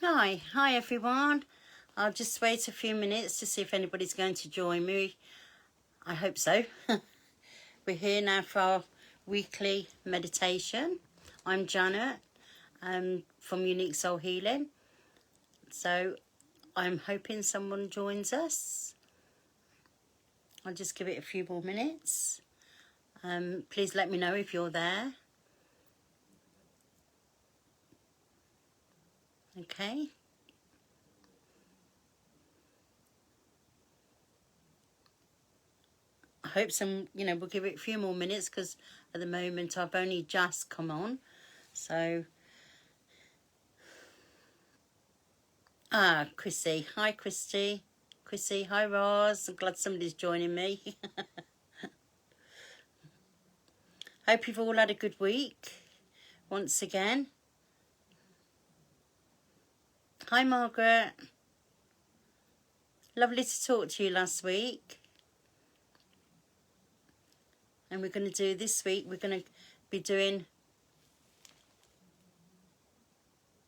Hi everyone. I'll just wait a few minutes to see if anybody's going to join me. I hope so. We're here now for our weekly meditation. I'm Janet from Unique Soul Healing. So I'm hoping someone joins us. I'll just give it a few more minutes. Please let me know if you're there. Okay. I hope we'll give it a few more minutes because at the moment I've only just come on. So, Chrissy. Hi, Christy. Chrissy, hi, Roz. I'm glad somebody's joining me. Hope you've all had a good week once again. Hi, Margaret. Lovely to talk to you last week. And we're going to do this week, we're going to be doing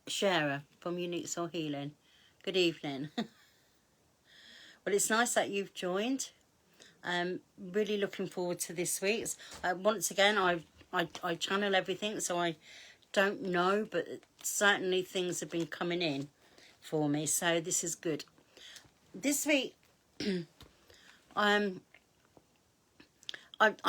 Shara from Unique Soul Healing. Good evening. Well, it's nice that you've joined. Really looking forward to this week's. Once again, I channel everything, so I don't know, but certainly things have been coming in for me, so this is good. This week, I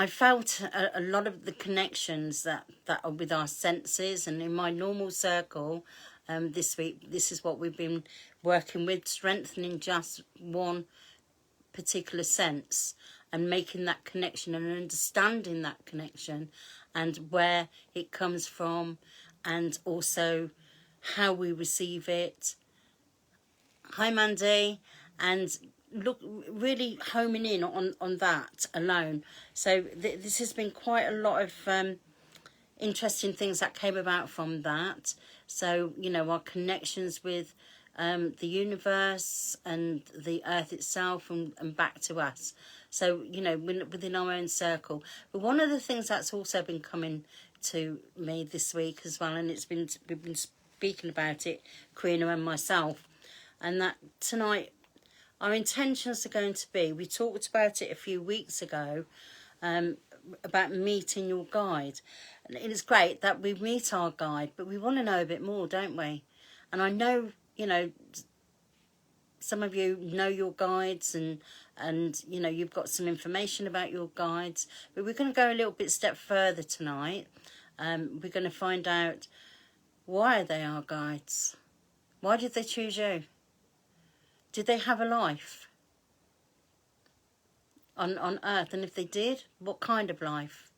felt a lot of the connections that are with our senses, and in my normal circle this week, this is what we've been working with, strengthening just one particular sense and making that connection and understanding that connection and where it comes from and also how we receive it. Hi, Mandy. And look, really homing in on that alone. So this has been quite a lot of interesting things that came about from that. So, our connections with the universe and the earth itself and back to us. So, within our own circle. But one of the things that's also been coming to me this week as well, and we've been speaking about it, Karina and myself, and that tonight our intentions are going to be, we talked about it a few weeks ago, about meeting your guide. And it is great that we meet our guide, but we want to know a bit more, don't we? And I know, some of you know your guides and you've got some information about your guides, but we're going to go a little bit step further tonight. We're going to find out, why are they our guides? Why did they choose you? Did they have a life on Earth? And if they did, what kind of life?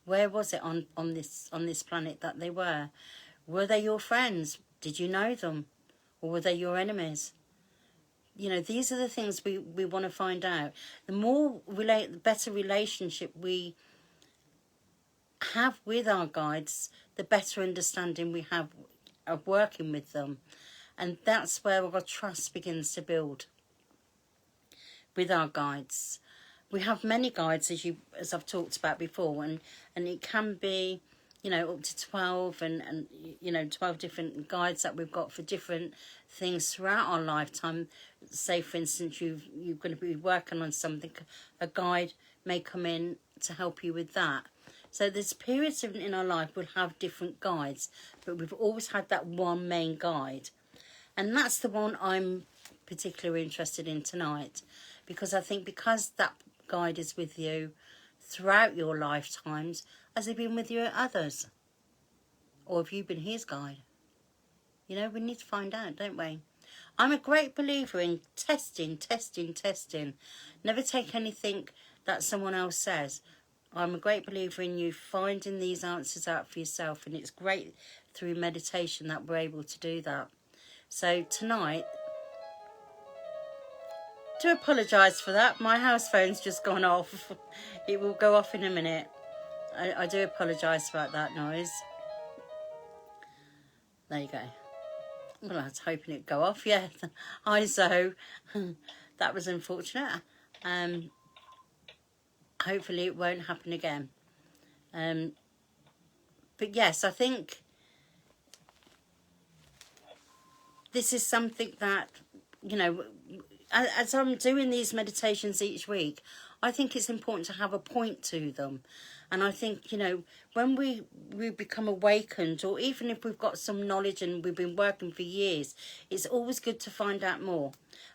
Where was it on this planet that they were? Were they your friends? Did you know them? Or were they your enemies? These are the things we want to find out. The better relationship we have with our guides, the better understanding we have of working with them. And that's where our trust begins to build with our guides. We have many guides, as I've talked about before, and it can be, up to 12 and 12 different guides that we've got for different things throughout our lifetime. Say, for instance, you're going to be working on something, a guide may come in to help you with that. So there's periods in our life we'll have different guides, but we've always had that one main guide. And that's the one I'm particularly interested in tonight, because I think because that guide is with you throughout your lifetimes, has he been with you at others? Or have you been his guide? We need to find out, don't we? I'm a great believer in testing. Never take anything that someone else says. I'm a great believer in you finding these answers out for yourself, and it's great through meditation that we're able to do that. So tonight, do apologise for that. My house phone's just gone off. It will go off in a minute. I do apologise about that noise. There you go. Well, I was hoping it'd go off. Yeah, ISO. That was unfortunate. Hopefully it won't happen again. But yes, I think this is something that, you know, as I'm doing these meditations each week, I think it's important to have a point to them. And I think, you know, when we become awakened, or even if we've got some knowledge and we've been working for years, it's always good to find out more.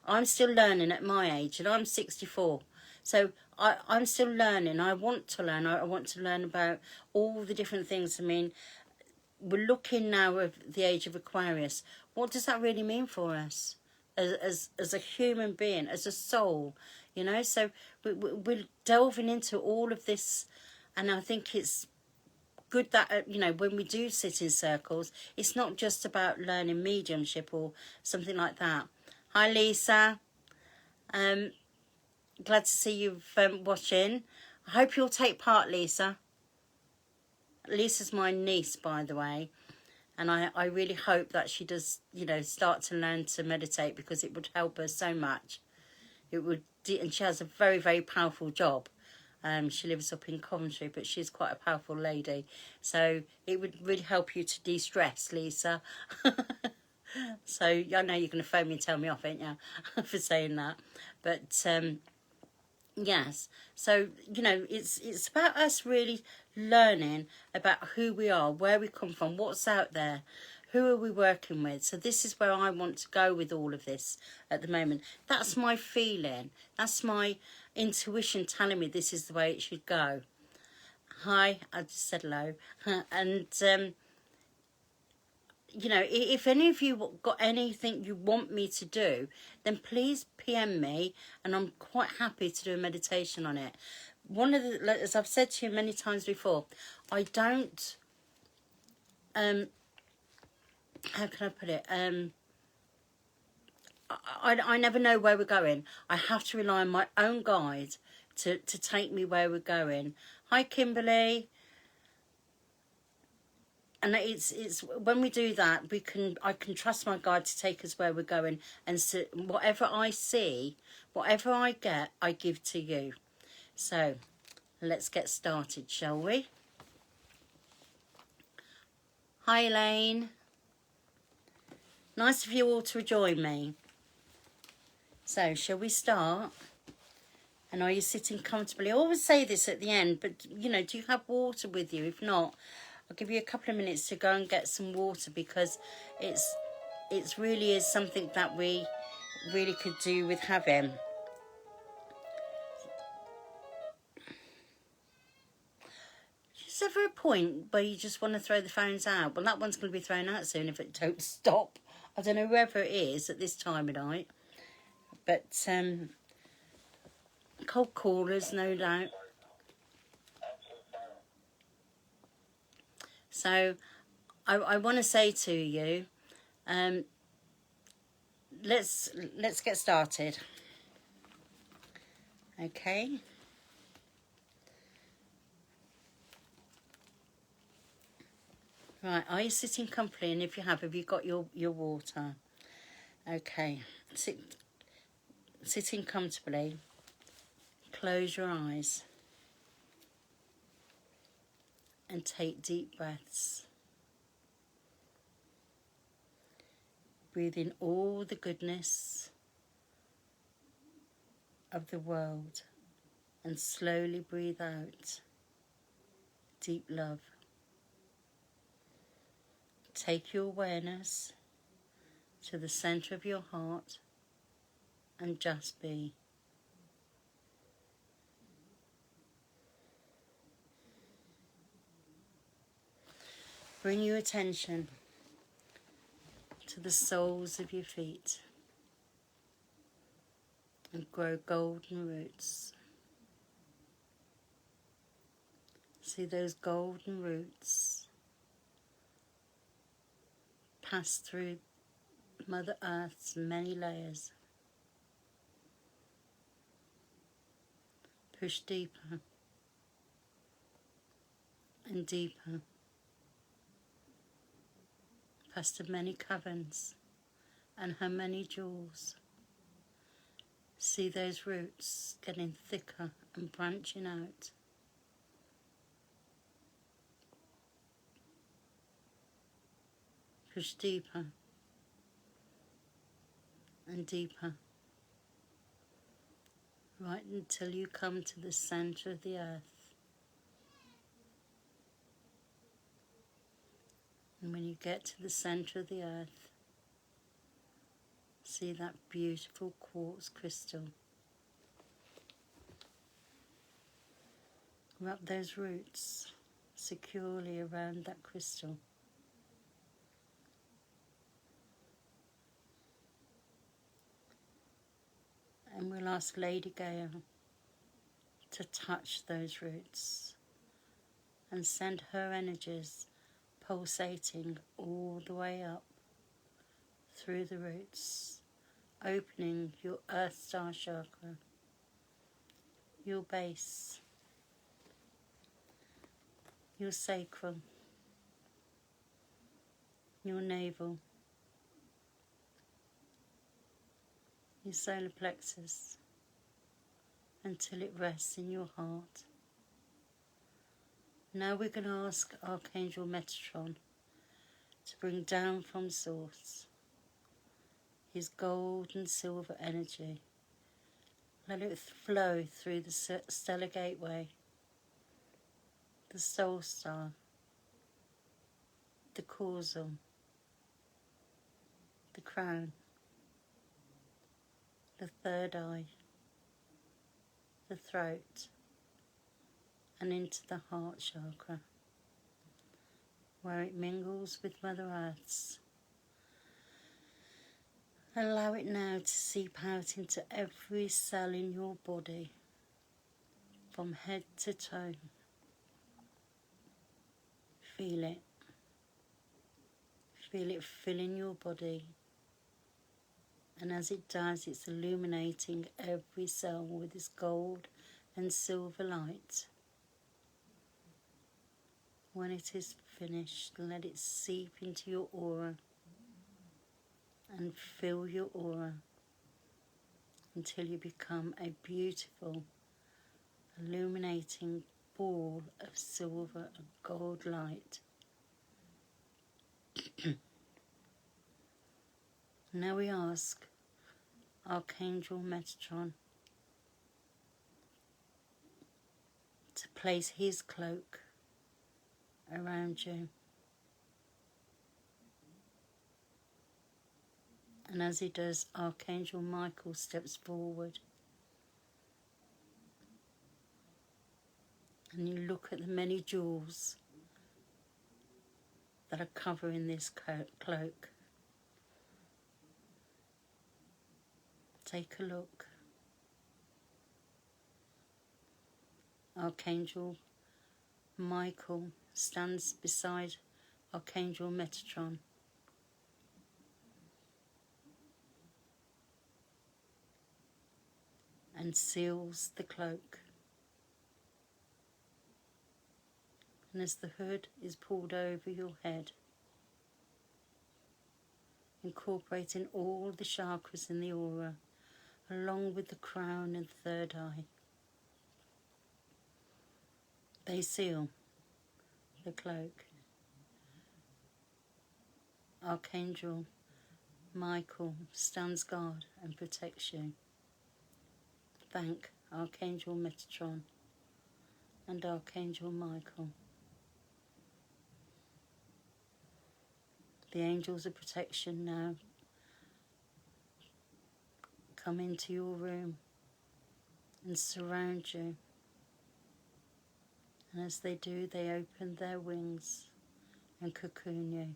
I'm still learning at my age, and I'm 64. So I'm still learning. I want to learn. I want to learn about all the different things. I mean, we're looking now at the age of Aquarius. What does that really mean for us as a human being, as a soul? You know, so we're delving into all of this, and I think it's good that, you know, when we do sit in circles, it's not just about learning mediumship or something like that. Hi, Lisa. Glad to see you watching. I hope you'll take part, Lisa. Lisa's my niece, by the way, and I really hope that she does, you know, start to learn to meditate, because it would help her so much. It would, and she has a very, very powerful job. She lives up in Coventry, but she's quite a powerful lady. So it would really help you to de-stress, Lisa. So I know you're going to phone me and tell me off, ain't you, for saying that. But yes, so, you know, it's about us really learning about who we are, where we come from, what's out there, who are we working with. So this is where I want to go with all of this at the moment. That's my feeling. That's my intuition telling me this is the way it should go. Hi, I just said hello. And you know, if any of you got anything you want me to do, then please PM me, and I'm quite happy to do a meditation on it. One of the, as I've said to you many times before, I don't, how can I put it, I never know where we're going. I have to rely on my own guide to take me where we're going. Hi, Kimberly. And it's when we do that, I can trust my guide to take us where we're going, and so whatever I see, whatever I get, I give to you. So let's get started, shall we? Hi, Elaine. Nice of you all to join me. So shall we start? And are you sitting comfortably? I always say this at the end, but you know, do you have water with you? If not, I'll give you a couple of minutes to go and get some water, because it's really is something that we really could do with having. Is there ever a point where you just want to throw the phones out? Well, that one's going to be thrown out soon if it don't stop. I don't know whoever it is at this time of night, but cold callers, no doubt. So I want to say to you, let's get started. Okay. Right, are you sitting comfortably? And if you have you got your water? Okay, sitting comfortably. Close your eyes and take deep breaths. Breathe in all the goodness of the world, and slowly breathe out deep love. Take your awareness to the center of your heart and just be. Bring your attention to the soles of your feet and grow golden roots. See those golden roots pass through Mother Earth's many layers. Push deeper and deeper, past her many caverns and her many jewels. See those roots getting thicker and branching out. Push deeper and deeper, right until you come to the center of the earth. And when you get to the center of the earth, see that beautiful quartz crystal. Wrap those roots securely around that crystal. And we'll ask Lady Gaia to touch those roots and send her energies pulsating all the way up through the roots, opening your Earth Star chakra, your base, your sacral, your navel, your solar plexus, until it rests in your heart. Now we're going to ask Archangel Metatron to bring down from Source his gold and silver energy. Let it flow through the stellar gateway, the soul star, the causal, the crown, the third eye, the throat, and into the heart chakra, where it mingles with Mother Earth's. Allow it now to seep out into every cell in your body, from head to toe. Feel it. Feel it filling your body. And as it does, it's illuminating every cell with this gold and silver light. When it is finished, let it seep into your aura and fill your aura until you become a beautiful, illuminating ball of silver and gold light. Now we ask Archangel Metatron to place his cloak around you. And as he does, Archangel Michael steps forward. And you look at the many jewels that are covering this cloak. Take a look. Archangel Michael stands beside Archangel Metatron. And seals the cloak. And as the hood is pulled over your head, incorporating all the chakras in the aura, along with the crown and third eye, they seal the cloak. Archangel Michael stands guard and protects you. Thank Archangel Metatron and Archangel Michael. The angels of protection now come into your room and surround you. And as they do, they open their wings and cocoon you,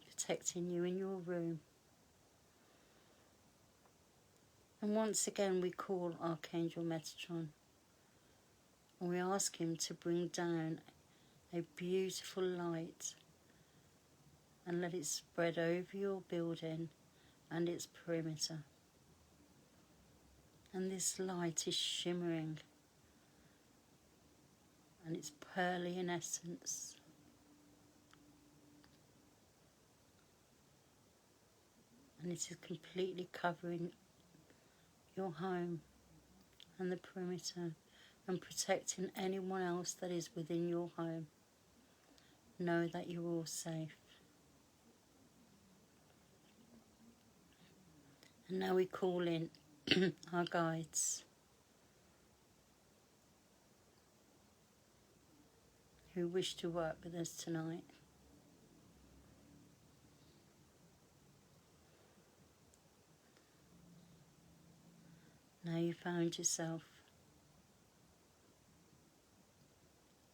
protecting you in your room. And once again we call Archangel Metatron and we ask him to bring down a beautiful light and let it spread over your building and its perimeter. And this light is shimmering and it's pearly in essence. And it is completely covering your home and the perimeter and protecting anyone else that is within your home. Know that you're all safe. And now we call in our guides who wish to work with us tonight. Now you found yourself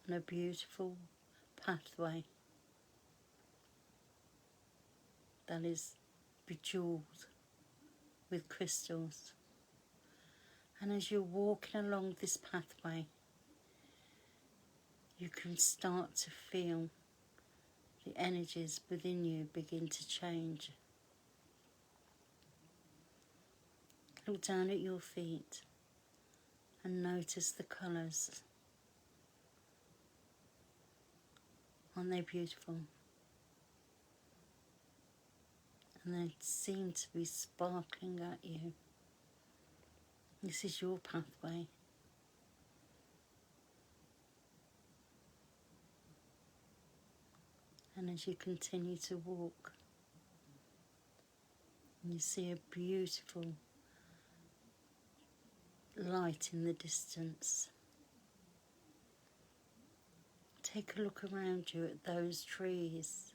on a beautiful pathway that is bejeweled with crystals. And as you're walking along this pathway, you can start to feel the energies within you begin to change. Look down at your feet and notice the colours. Aren't they beautiful? And they seem to be sparkling at you. This is your pathway. And as you continue to walk, you see a beautiful light in the distance. Take a look around you at those trees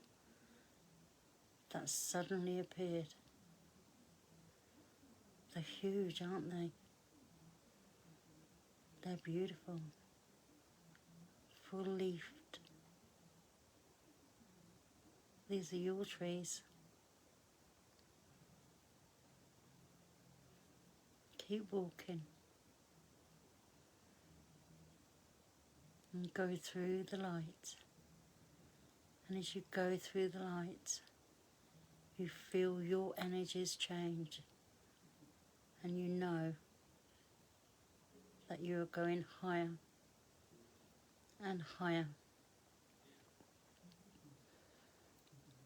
that suddenly appeared. They're huge, aren't they? They're beautiful, full-leafed. These are your trees. Keep walking and go through the light. And as you go through the light, you feel your energies change, and you know that you're going higher and higher.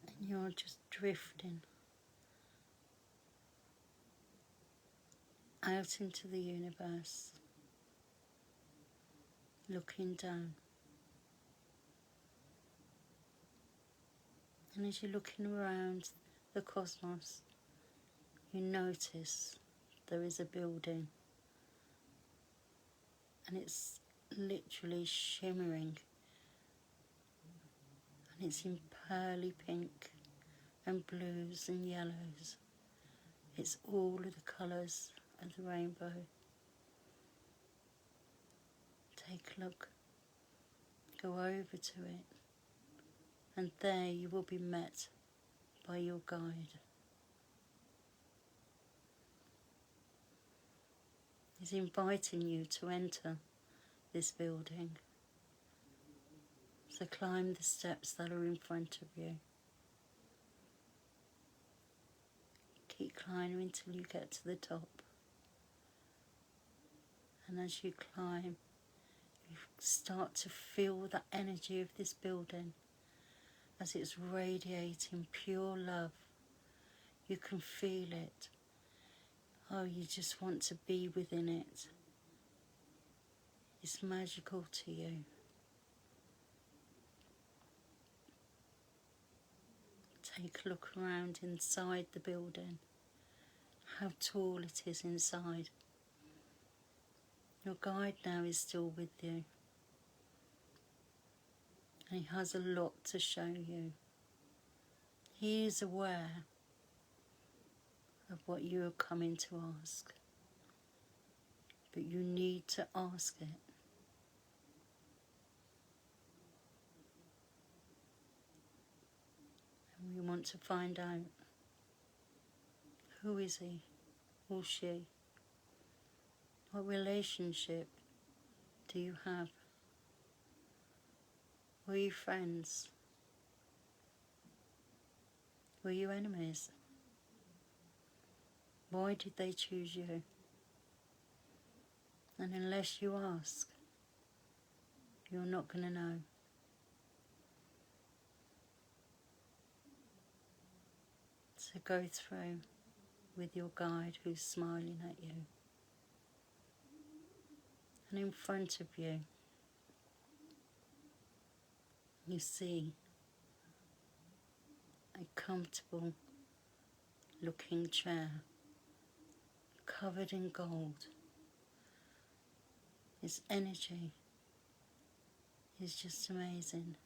And you're just drifting out into the universe, looking down. And as you're looking around the cosmos, you notice there is a building, and it's literally shimmering, and it's in pearly pink and blues and yellows. It's all of the colours of the rainbow. Take a look, go over to it, and there you will be met by your guide. He's inviting you to enter this building. So climb the steps that are in front of you. Keep climbing until you get to the top. And as you climb, you start to feel the energy of this building as it's radiating pure love. You can feel it. Oh, you just want to be within it. It's magical to you. Take a look around inside the building, how tall it is inside. Your guide now is still with you, and he has a lot to show you. He is aware of what you are coming to ask, but you need to ask it. And we want to find out, who is he or she? What relationship do you have? Were you friends? Were you enemies? Why did they choose you? And unless you ask, you're not going to know. So go through with your guide who's smiling at you. And in front of you, you see a comfortable looking chair covered in gold. His energy is just amazing.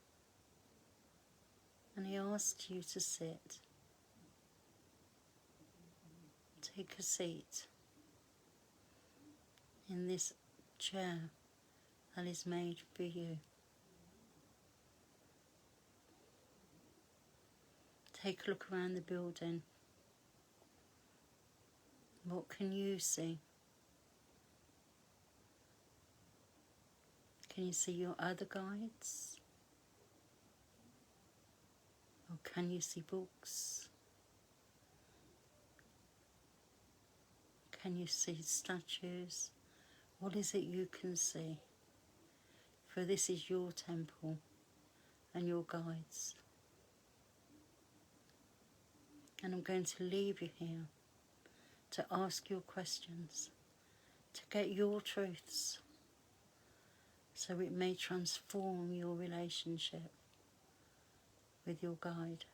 And he asks you to sit. Take a seat in this chair that is made for you. Take a look around the building. What can you see? Can you see your other guides? Or can you see books? Can you see statues? What is it you can see? For this is your temple and your guides. And I'm going to leave you here to ask your questions, to get your truths, so it may transform your relationship with your guide.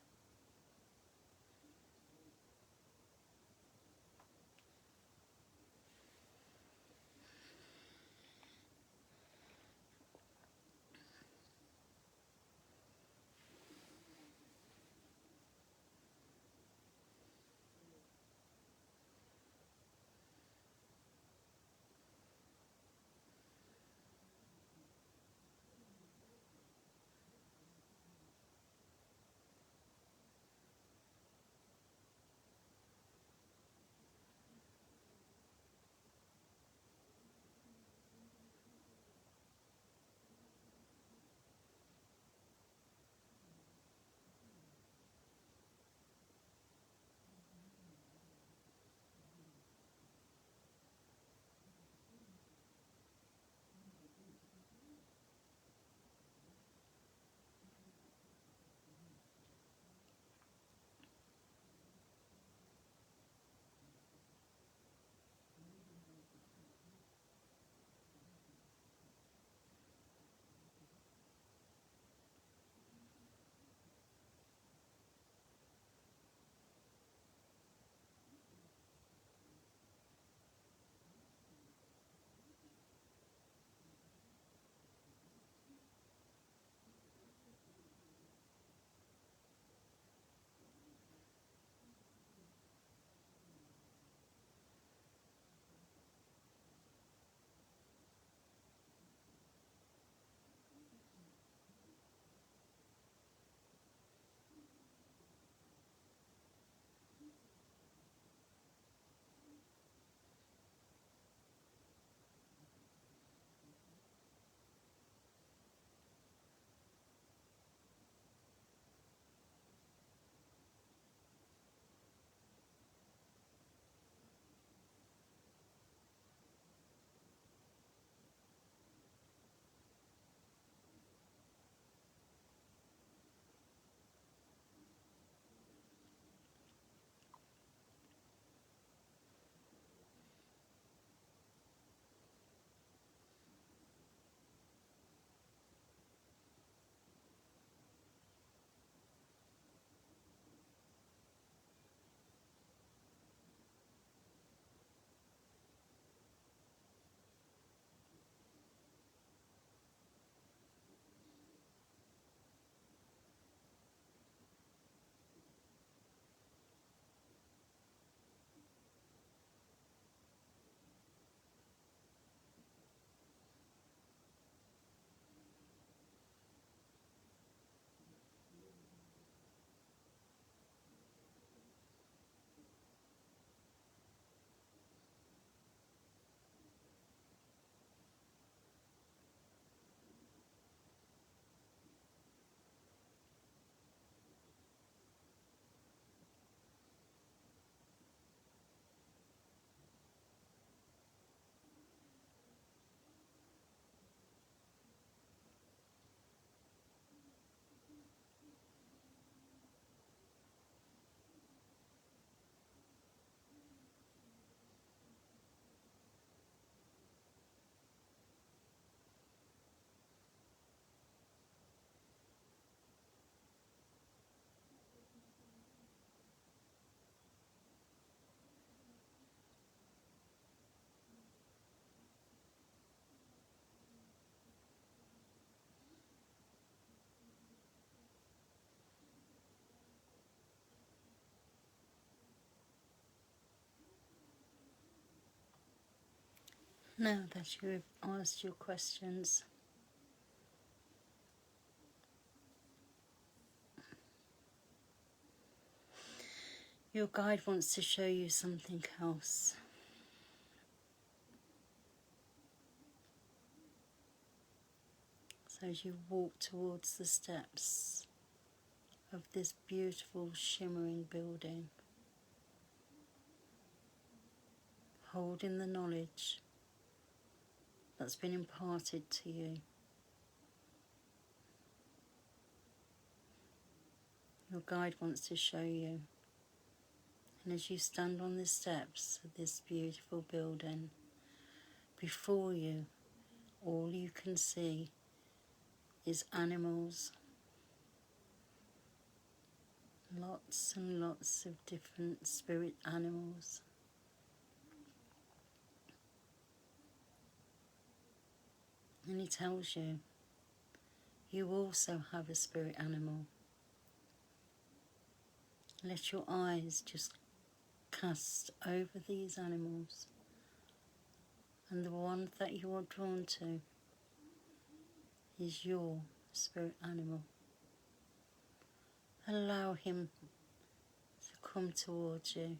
Now that you have asked your questions, your guide wants to show you something else. So as you walk towards the steps of this beautiful shimmering building, holding the knowledge that's been imparted to you, your guide wants to show you. And as you stand on the steps of this beautiful building, before you, all you can see is animals. Lots and lots of different spirit animals. And he tells you, you also have a spirit animal. Let your eyes just cast over these animals, and the one that you are drawn to is your spirit animal. Allow him to come towards you.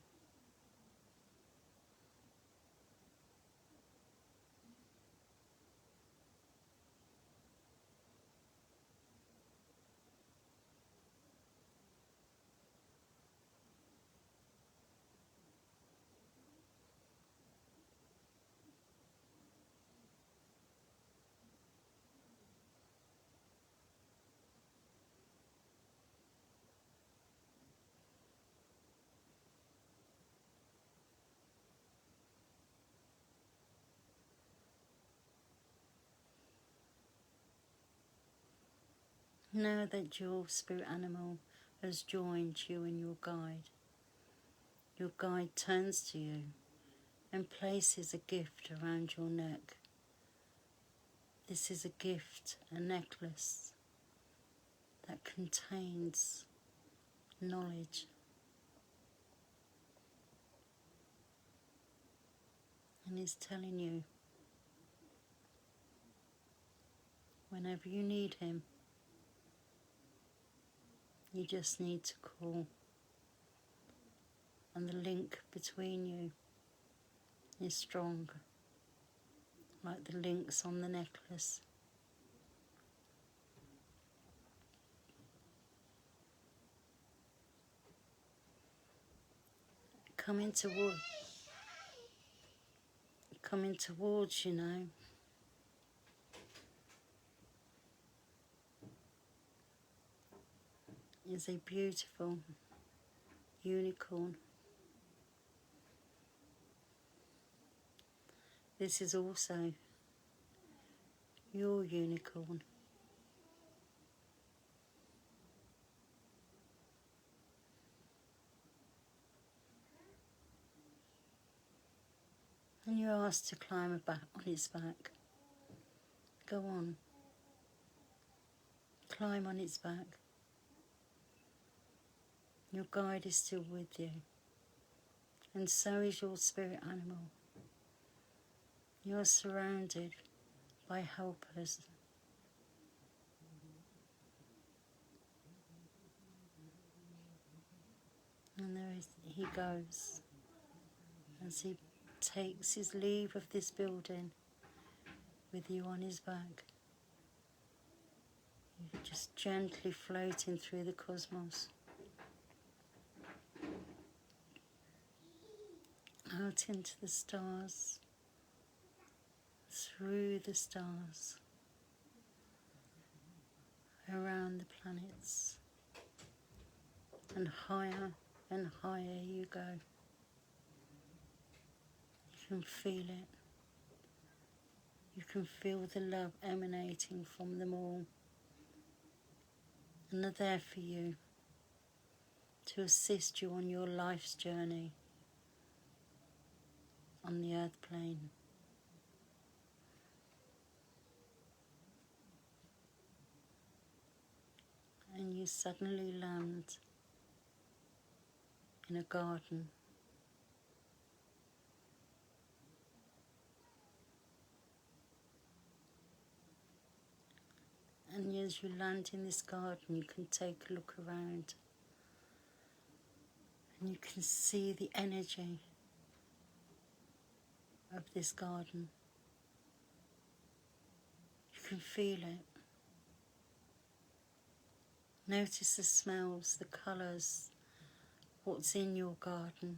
Know that your spirit animal has joined you and your guide turns to you and places a gift around your neck. This is a gift, a necklace that contains knowledge. And is telling you, whenever you need him, you just need to call, and the link between you is strong, like the links on the necklace. Coming towards you now. Is a beautiful unicorn. This is also your unicorn. And you're asked to climb on its back. Go on. Climb on its back. Your guide is still with you. And so is your spirit animal. You're surrounded by helpers. And he goes as he takes his leave of this building with you on his back. You're just gently floating through the cosmos, out into the stars, through the stars, around the planets, and higher you go. You can feel it. You can feel the love emanating from them all, and they're there for you to assist you on your life's journey on the earth plane. And you suddenly land in a garden. And as you land in this garden, you can take a look around and you can see the energy of this garden. You can feel it. Notice the smells, the colours, what's in your garden,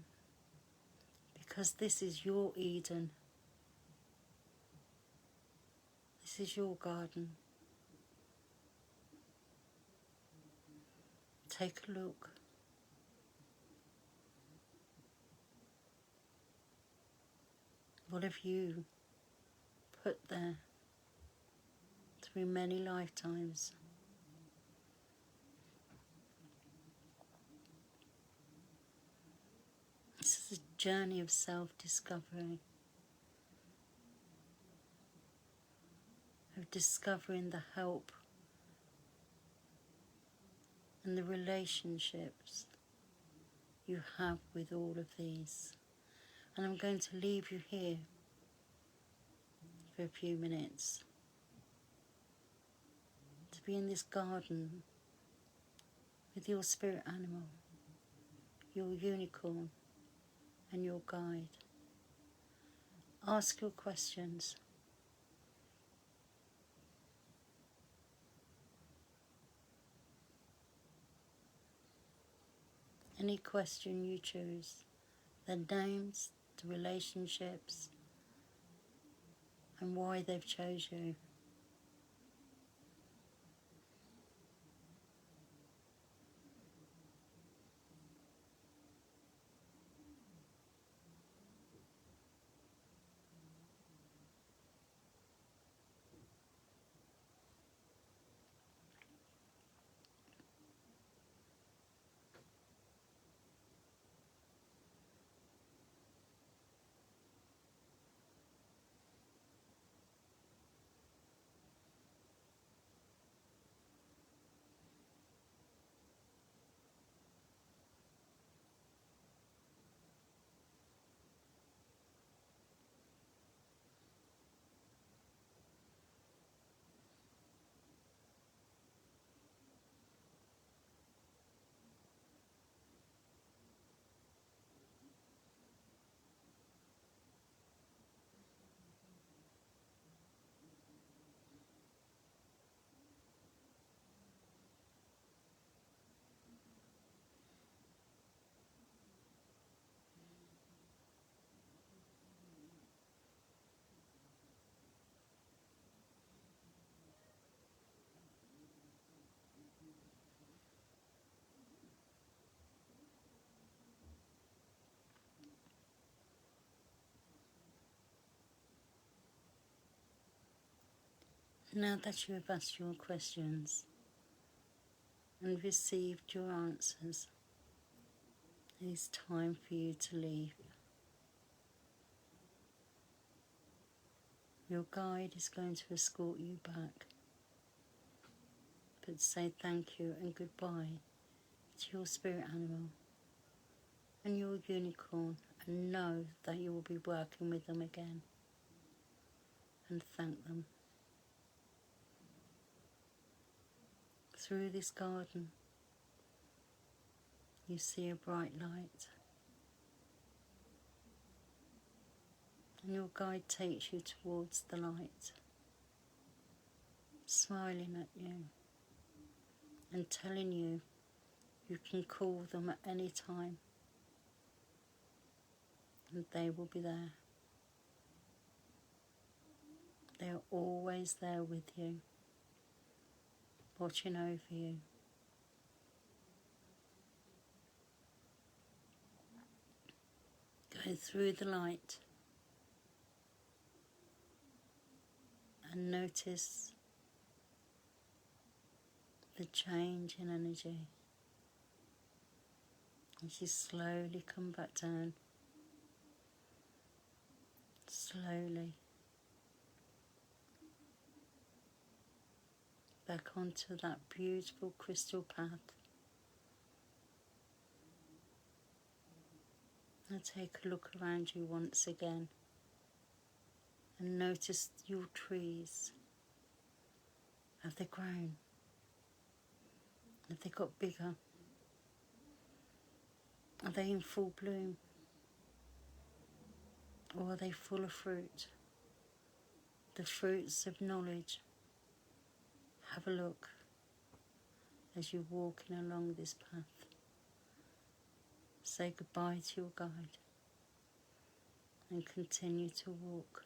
because this is your Eden. This is your garden. Take a look. What have you put there through many lifetimes? This is a journey of self-discovery, of discovering the help and the relationships you have with all of these. And I'm going to leave you here for a few minutes to be in this garden with your spirit animal, your unicorn and your guide. Ask your questions. Any question you choose, their names, the relationships, and why they've chose you. Now that you have asked your questions and received your answers, it is time for you to leave. Your guide is going to escort you back, but say thank you and goodbye to your spirit animal and your unicorn, and know that you will be working with them again, and thank them. Through this garden, you see a bright light, and your guide takes you towards the light, smiling at you and telling you you can call them at any time and they will be there. They are always there with you, watching over you. Go through the light and notice the change in energy as you slowly come back down, slowly back onto that beautiful crystal path. Now take a look around you once again and notice your trees, a Have they grown? Have they got bigger? Are they in full bloom? Or are they full of fruit? The fruits of knowledge. Have a look as you're walking along this path. Say goodbye to your guide and continue to walk.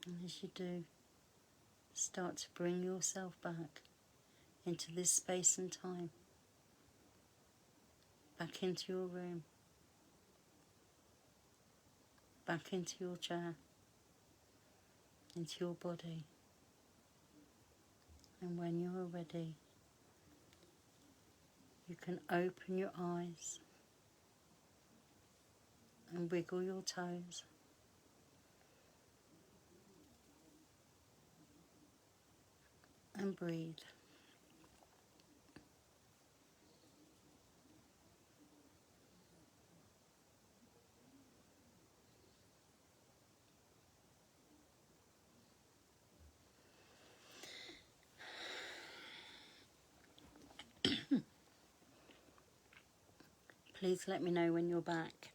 And as you do, start to bring yourself back into this space and time, back into your room, back into your chair, into your body. And when you are ready, you can open your eyes and wiggle your toes. And breathe. Please let me know when you're back.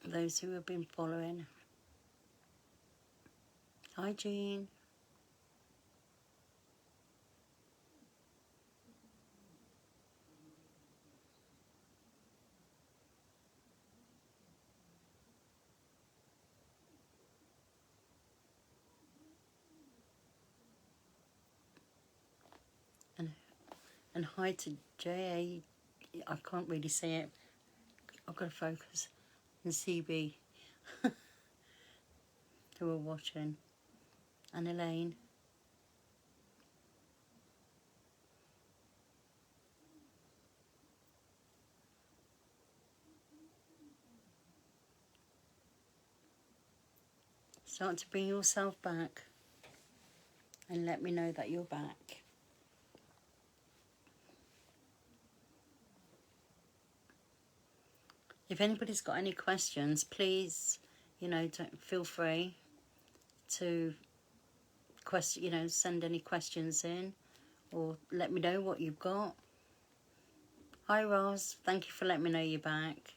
Those who have been following. Hi, Jean. And hi to J.A. I can't really see it. I've got to focus. And CB, who are watching. And Elaine. Start to bring yourself back. And let me know that you're back. If anybody's got any questions, please, don't feel free to send any questions in, or let me know what you've got. Hi, Roz. Thank you for letting me know you're back.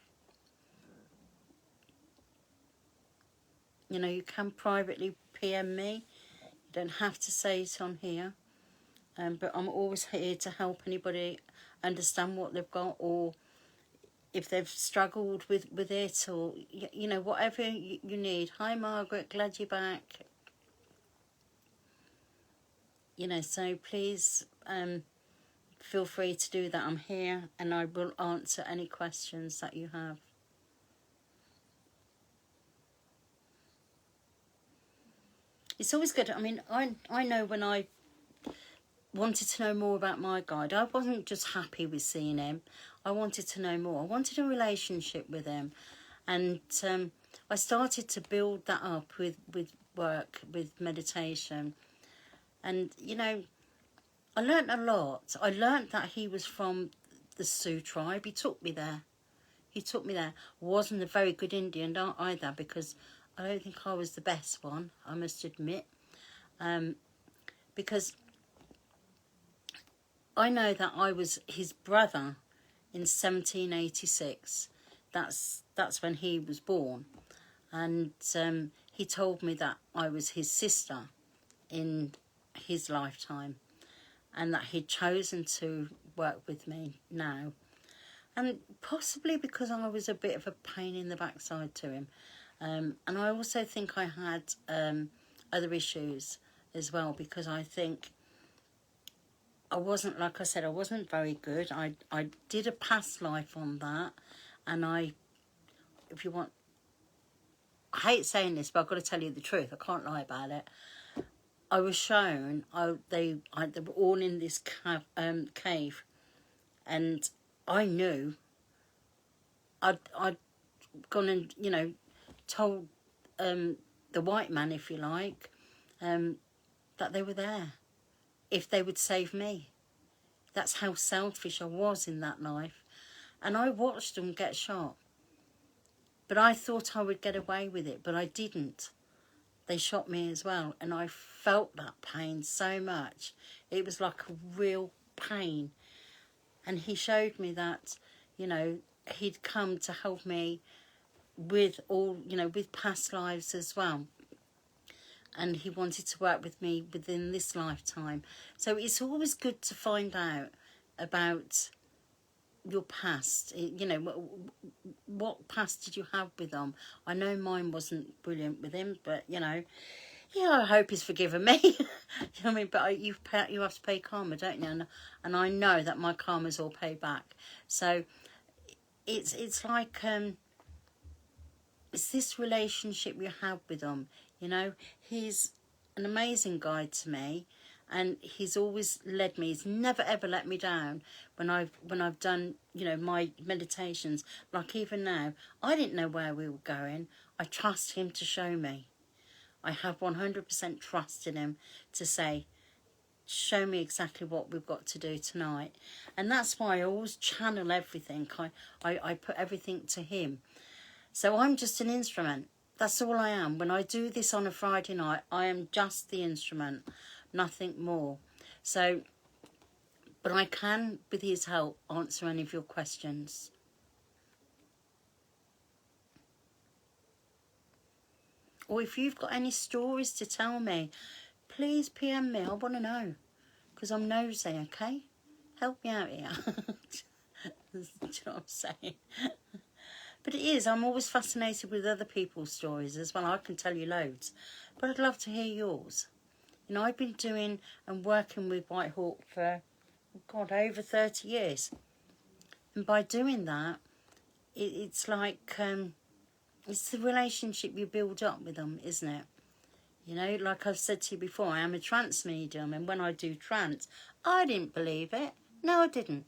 You can privately PM me. You don't have to say it on here. But I'm always here to help anybody understand what they've got, or if they've struggled with it, or whatever you need. Hi, Margaret, glad you're back. So please feel free to do that. I'm here and I will answer any questions that you have. It's always good. I know when I wanted to know more about my guide, I wasn't just happy with seeing him. I wanted to know more. I wanted a relationship with him. And I started to build that up with work, with meditation. And, I learnt a lot. I learnt that he was from the Sioux tribe. He took me there. Wasn't a very good Indian either, because I don't think I was the best one, I must admit. Because I know that I was his brother in 1786. That's when he was born. And he told me that I was his sister in his lifetime, and that he'd chosen to work with me now. And possibly because I was a bit of a pain in the backside to him. And I also think I had other issues as well, because I think I wasn't, like I said, I wasn't very good. I did a past life on that, and if you want, I hate saying this, but I've got to tell you the truth. I can't lie about it. I was shown, they were all in this cave, and I knew I'd gone and, told the white man, if you like, that they were there, if they would save me. That's how selfish I was in that life. And I watched them get shot. But I thought I would get away with it, but I didn't. They shot me as well, and I felt that pain so much. It was like a real pain. And he showed me that, you know, he'd come to help me with all, you know, with past lives as well. And he wanted to work with me within this lifetime. So it's always good to find out about your past. You know, what past did you have with them? I know mine wasn't brilliant with him, but, you know, yeah, I hope he's forgiven me. You know what I mean? But you have to pay karma, don't you? And I know that my karma's all paid back. So it's like it's this relationship you have with him. You know, he's an amazing guide to me, and he's always led me. He's never ever let me down when I've done, you know, my meditations. Like even now, I didn't know where we were going. I trust him to show me. I have 100% trust in him to say, show me exactly what we've got to do tonight. And that's why I always channel everything. I put everything to him. So I'm just an instrument. That's all I am. When I do this on a Friday night, I am just the instrument, nothing more. So, but I can, with his help, answer any of your questions. Or if you've got any stories to tell me, please PM me. I want to know. Because I'm nosy, okay? Help me out here. Do you know what I'm saying? But it is. I'm always fascinated with other people's stories as well. I can tell you loads. But I'd love to hear yours. You know, I've been doing and working with White Hawk for, God, over 30 years. And by doing that, it's like... it's the relationship you build up with them, isn't it? You know, like I've said to you before, I am a trance medium, and when I do trance, I didn't believe it. No, I didn't.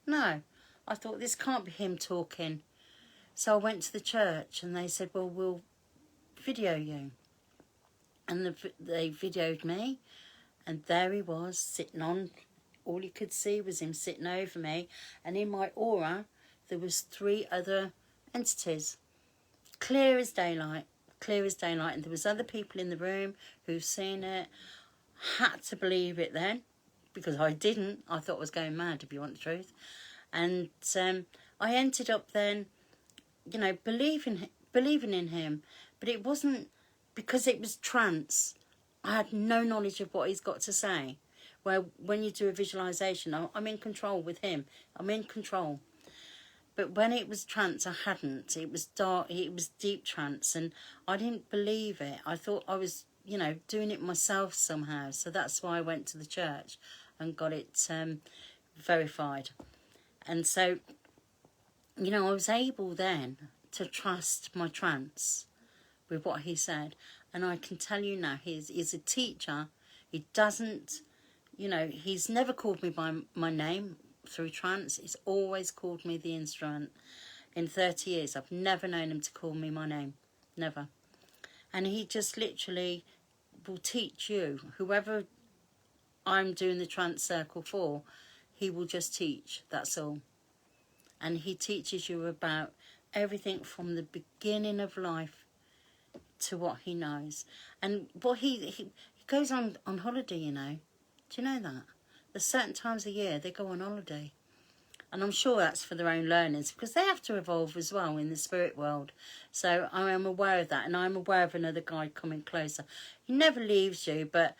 No. I thought, this can't be him talking. So I went to the church, and they said, well, we'll video you. And they videoed me, and there he was, sitting on, all you could see was him sitting over me, and in my aura, there was 3 other entities. Clear as daylight, and there was other people in the room who've seen it. Had to believe it then, because I didn't. I thought I was going mad, if you want the truth. And I ended up then, you know, believing in him, but it wasn't because it was trance. I had no knowledge of what he's got to say. Where when you do a visualization, I'm in control with him. I'm in control. But when it was trance, I hadn't. It was dark, it was deep trance, and I didn't believe it. I thought I was, you know, doing it myself somehow. So that's why I went to the church and got it verified. And so, you know, I was able then to trust my trance with what he said. And I can tell you now, he's a teacher. He doesn't, you know, he's never called me by my name. Through trance, he's always called me the instrument. In 30 years, I've never known him to call me my name. Never. And he just literally will teach you. Whoever I'm doing the trance circle for, he will just teach. That's all. And he teaches you about everything from the beginning of life to what he knows. And what he goes on holiday, you know. Do you know that? There's certain times a year they go on holiday. And I'm sure that's for their own learnings, because they have to evolve as well in the spirit world. So I am aware of that, and I'm aware of another guide coming closer. He never leaves you, but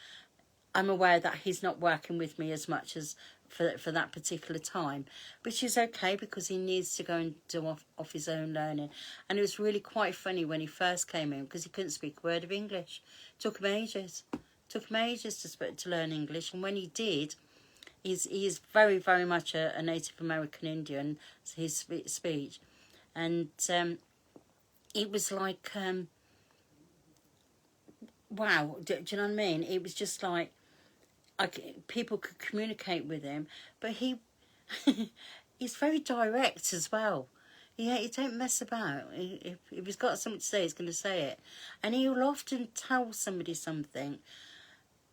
I'm aware that he's not working with me as much as for that particular time, which is okay, because he needs to go and do off his own learning. And it was really quite funny when he first came in, because he couldn't speak a word of English. Took him ages to learn English, and when he did, he is very, very much a Native American Indian, his speech. And it was like, wow, do you know what I mean? It was just like, people could communicate with him, but he's very direct as well. He don't mess about. If he's got something to say, he's going to say it. And he will often tell somebody something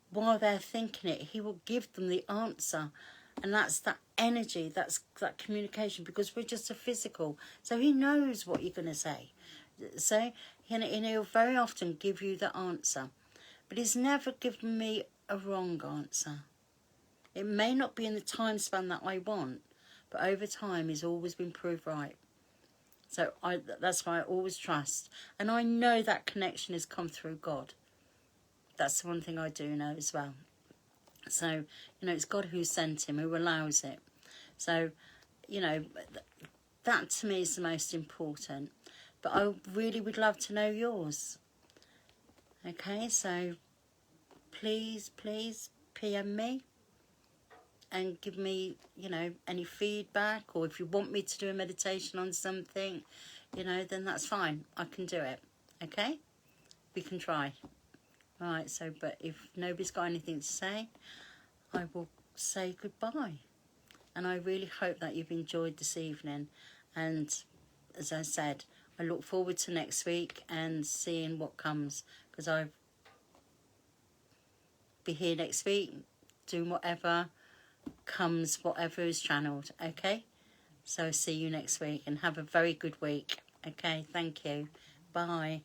while they're thinking it. He will give them the answer, and that's that energy, that's that communication, because we're just a physical. So he knows what you're going to say. So, and he'll very often give you the answer. But he's never given me a wrong answer. It may not be in the time span that I want, but over time he's always been proved right. So that's why I always trust. And I know that connection has come through God. That's the one thing I do know as well. So, it's God who sent him, who allows it. So, that to me is the most important. But I really would love to know yours. Okay, so please PM me and give me, any feedback, or if you want me to do a meditation on something, then that's fine. I can do it. Okay? We can try. Right, so, but if nobody's got anything to say, I will say goodbye. And I really hope that you've enjoyed this evening. And as I said, I look forward to next week and seeing what comes, because I'll be here next week doing whatever comes, whatever is channeled. Okay, so see you next week and have a very good week. Okay, thank you. Bye.